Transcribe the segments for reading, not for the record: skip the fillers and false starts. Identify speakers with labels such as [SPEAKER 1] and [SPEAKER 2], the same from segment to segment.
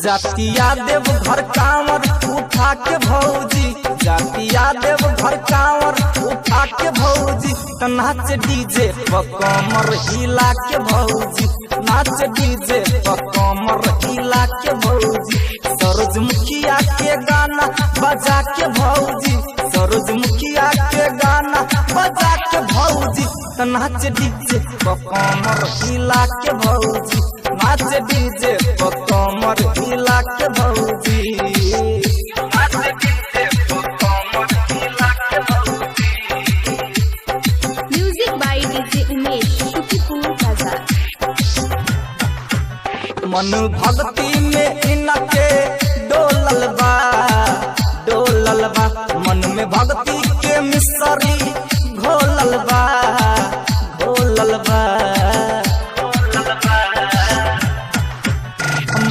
[SPEAKER 1] जातिया देव घर कांवर उठा के भौजी, जातिया देव घर कांवर उठा के भौजी, नाच डीजे पर कमर हिला के भौजी, नाच डीजे पर कमर हिला के भौजी, सूरजमुखिया के गाना बजा के भौजी, सूरजमुखिया के गाना बजा के भौजी, नाच डीजे पर कमर हिला के भौजी, नाच डीजे पर कमर हिला के भौजी, नाच डीजे पर कमर हिला के भौजी।
[SPEAKER 2] Music by DJ Umesh Sukhipur Bazar.
[SPEAKER 1] मन भक्ति में इनके डोलल बा, डोलल बा, मन में भक्ति के मिसरी घोलल बा, घोलल बा,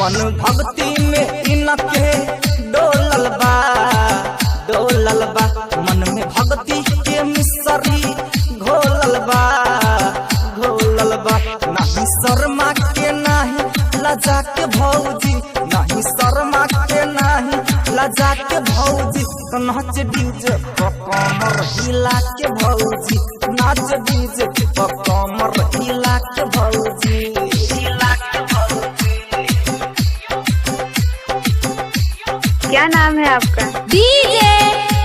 [SPEAKER 1] मन भक्ति में इनके डोलल बा, डोलल बा, मन में भक्ति के मिसरी घोलल बा, घोलल बा, नहीं शर्मा के नहीं लजा के भौजी, नहीं शर्मा के नहीं लजा के भौजी, नाच डीजे पर कमर हिला के भौजी, नाच डीजे पर कमर हिला के भौजी, हिला के भौजी।
[SPEAKER 2] क्या नाम है आपका? DJ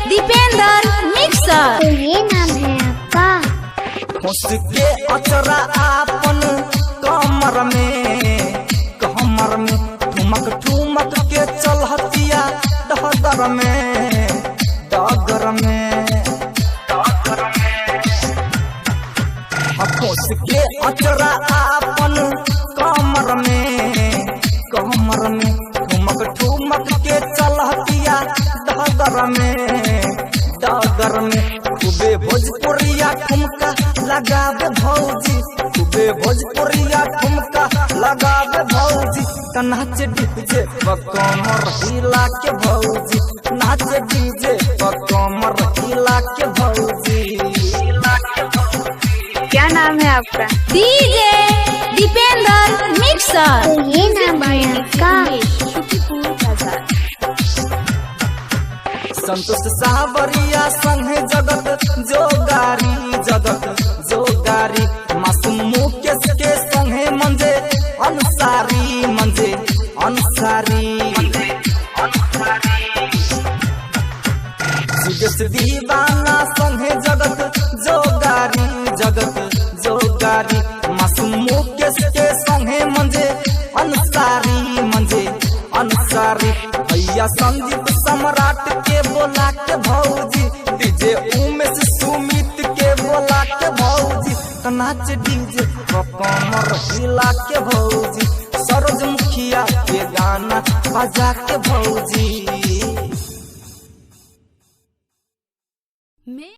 [SPEAKER 2] Dipendra mixer.
[SPEAKER 3] तो ये नाम है आपका?
[SPEAKER 1] उसके अचरा आपन कमर में, कमर में ठुमक ठुमक के चलहतिया डगर में, डगर में, डगर में, उसके अचरा आपन कमर में, कमर में ठुमक ठुमक के चलहतिया डगर में, डगर में, खूबे भोजपुरिया ठुमका लगावे भौजी, खूबे भोजपुरिया ठुमका लगावे भौजी, नाच डीजे पर कमर हिला के भौजी, नाच डीजे पर कमर हिला के भौजी, हिला के भौजी।
[SPEAKER 2] क्या नाम है आपका? DJ Dipendra mixer.
[SPEAKER 3] तो ये नाम है आपका?
[SPEAKER 2] सुखीपुर बाजार।
[SPEAKER 1] संतोष सावरिया संगे जगत जोगारी, जगत जोगारी, मासूम मुकेश के संगे मंजे अंसारी, मंजे अंसारी, सुदेश दीवाना संगे जगत जोगारी, जगत जोगारी, मासूम मुकेश के संगे मंजे अंसारी, मंजे अंसारी, भैया संदीप सम्राट के बोला के भौजी, डीजे उमेश सुमित के बोला के भौजी, नाच डीजे पर कमर हिला के भौजी, सूरजमुखिया के गाना बजा के भौजी।